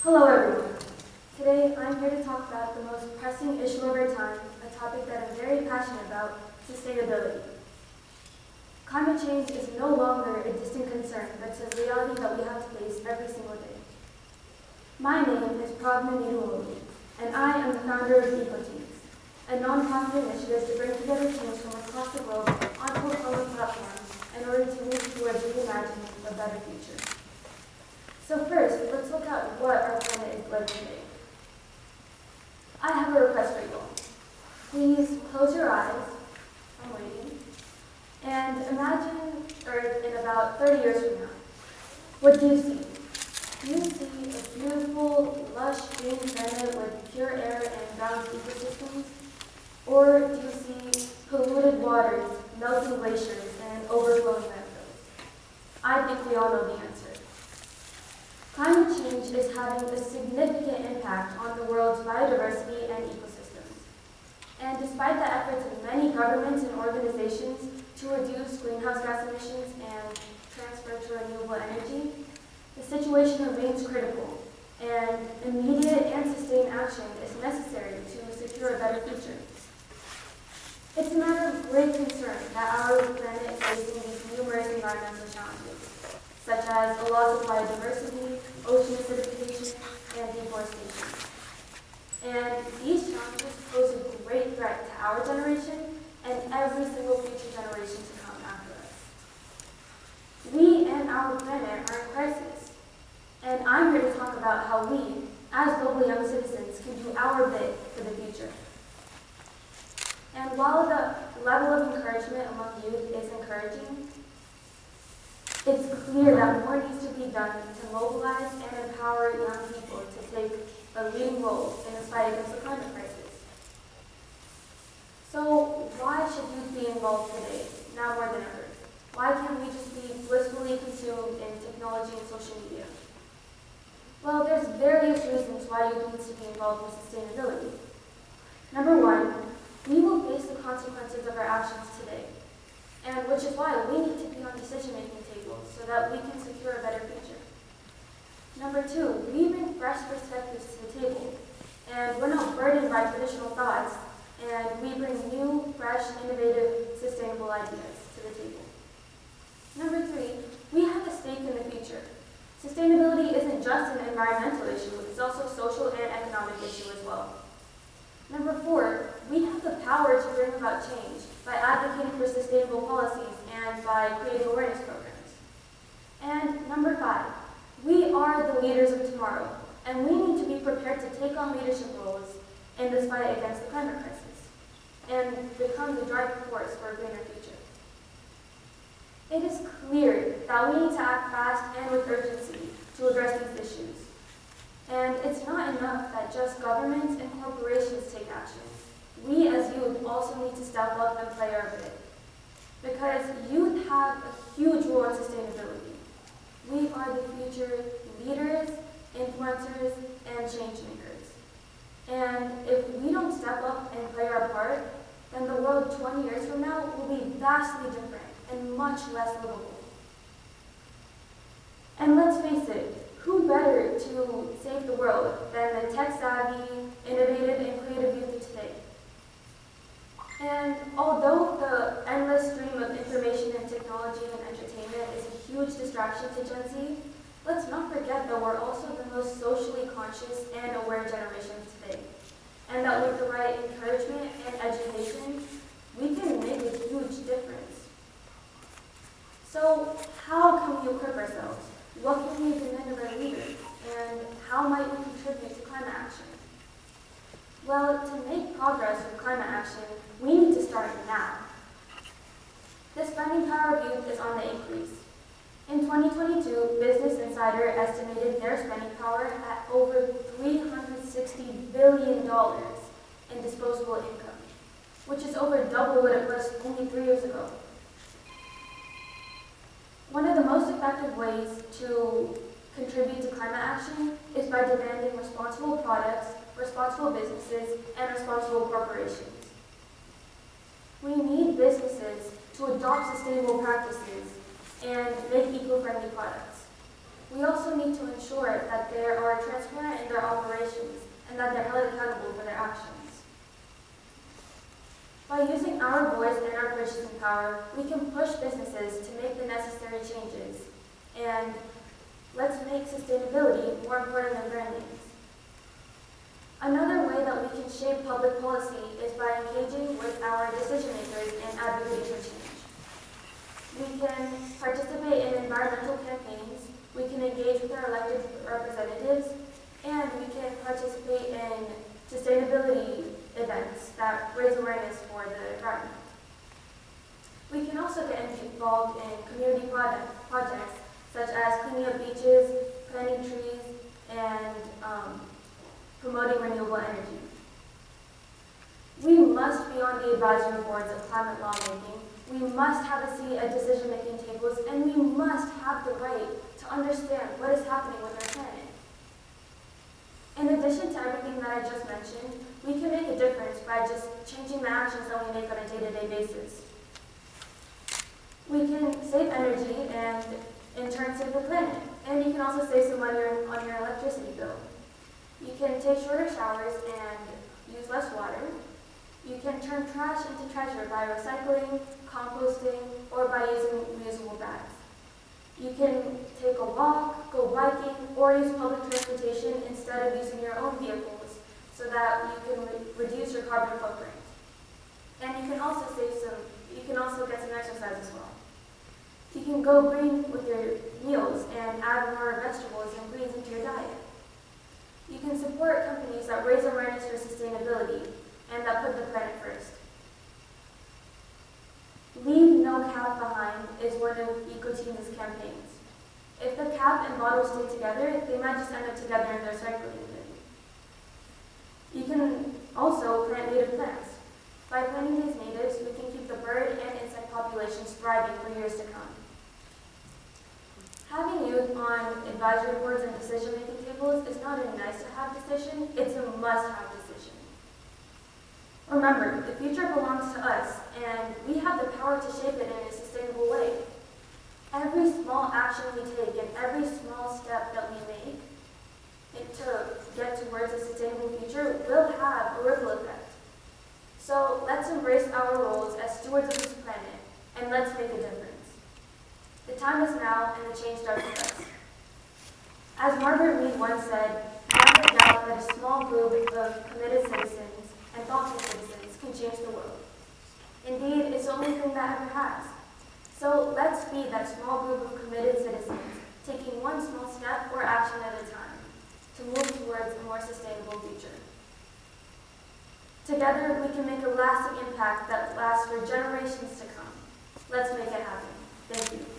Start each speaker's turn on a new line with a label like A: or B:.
A: Hello everyone. Today I'm here to talk about the most pressing issue of our time, a topic that I'm very passionate about, sustainability. Climate change is no longer a distant concern, but it's a reality that we have to face every single day. My name is Pragna Nidumolu, and I am the founder of EcoTeens, a non-profit initiative to bring together teams from across the globe onto a common platform in order to move towards reimagining a better future. So first, let's look at what our planet is like today. I have a request for you all. Please close your eyes, I'm waiting, and imagine Earth in about 30 years from now. What do you see? Do you see a beautiful, lush green planet with pure air and balanced ecosystems? Or do you see polluted waters, melting glaciers, and overflowing landfills? I think we all know the answer. Climate change is having a significant impact on the world's biodiversity and ecosystems. And despite the efforts of many governments and organizations to reduce greenhouse gas emissions and transfer to renewable energy, the situation remains critical, and immediate and sustained action is necessary to secure a better future. It's a matter of great concern that our planet is facing these numerous environmental challenges, such as the loss of biodiversity, ocean acidification, and deforestation. And these challenges pose a great threat to our generation and every single future generation to come after us. We and our planet are in crisis, and I'm here to talk about how we, as global young citizens, can do our bit for the future. And while the level of encouragement among youth is encouraging, it's clear that more needs to be done to mobilize and empower young people to take a leading role in the fight against the climate crisis. So why should youth be involved today, now more than ever? Why can't we just be blissfully consumed in technology and social media? Well, there's various reasons why youth needs to be involved with sustainability. Number one, we will face the consequences of our actions today, and which is why we need to be on decision-making tables so that we can secure a better future. Number two, we bring fresh perspectives to the table, and we're not burdened by traditional thoughts, and we bring new, fresh, innovative, sustainable ideas to the table. Number three, we have a stake in the future. Sustainability isn't just an environmental issue, it's also a social and economic issue as well. Number four, we have the power to bring about change by advocating for sustainable policies and by creating awareness programs. And number five, we are the leaders of tomorrow, and we need to be prepared to take on leadership roles in this fight against the climate crisis and become the driving force for a greener future. It is clear that we need to act fast and with urgency to address these issues. And it's not enough that just governments and corporations take action. We as youth also need to step up and play our bit. Because youth have a huge role in sustainability. We are the future leaders, influencers, and change makers. And if we don't step up and play our part, then the world 20 years from now will be vastly different and much less livable. And let's face it, who better to save the world than the tech-savvy, innovative, and creative youth of today? And although the endless stream of information and technology and entertainment is a huge distraction to Gen Z, let's not forget that we're also the most socially conscious and aware generation today. And that with the right encouragement and education, we can make a huge difference. So how can we equip ourselves? What can we demand of our leaders? And how might we contribute to climate action? Well, to make progress with climate action, we need to start now. The spending power of youth is on the increase. In 2022, Business Insider estimated their spending power at over $360 billion in disposable income, which is over double what it was only 3 years ago. One of the most effective ways to contribute to climate action is by demanding responsible products, responsible businesses, and responsible corporations. We need businesses to adopt sustainable practices and make eco-friendly products. we also need to ensure that they are transparent in their operations and that they're held accountable for their actions. By using our voice and our purchasing power, we can push businesses to make the necessary changes. And let's make sustainability more important than brand names. Another way that we can shape public policy is by engaging with our decision makers and advocating for change. We can participate in environmental campaigns, we can engage with our elected representatives, and we can participate in sustainability events that raise awareness for the environment. We can also get involved in community projects such as cleaning up beaches, planting trees, and promoting renewable energy. We must be on the advisory boards of climate lawmaking. We must have a seat at decision-making tables, and we must have the right to understand what is happening with our planet. In addition to everything that I just mentioned, we can make a difference by just changing the actions that we make on a day-to-day basis. We can save energy and in turn save the planet. And you can also save some money on your electricity bill. You can take shorter showers and use less water. You can turn trash into treasure by recycling, composting, or by using reusable bags. You can take a walk, go biking, or use public transportation instead of using your own vehicles so that you can reduce your carbon footprint. And you can also get some exercise as well. You can go green with your meals and add more vegetables and greens into your diet. You can support companies that raise awareness for sustainability and that put the planet first. Leave no cap behind is one of EcoTeens' campaigns. If the cap and bottle stay together, they might just end up together in the recycling bin. You can also plant native plants. By planting these natives, we can keep the bird and insect populations thriving for years to come. Having youth on advisory boards and decision-making tables is not a nice-to-have decision, it's a must-have decision. Remember, the future belongs to us, and we have the power to shape it in a sustainable way. Every small action we take and every small step that we make to get towards a sustainable future will have a ripple effect. So let's embrace our roles as stewards of this planet, and let's make a difference. The time is now, and the change starts with us. As Margaret Mead once said, never doubt that a small group of committed citizens and thoughtful citizens can change the world. Indeed, it's the only thing that ever has. So let's be that small group of committed citizens, taking one small step or action at a time to move towards a more sustainable future. Together, we can make a lasting impact that lasts for generations to come. Let's make it happen. Thank you.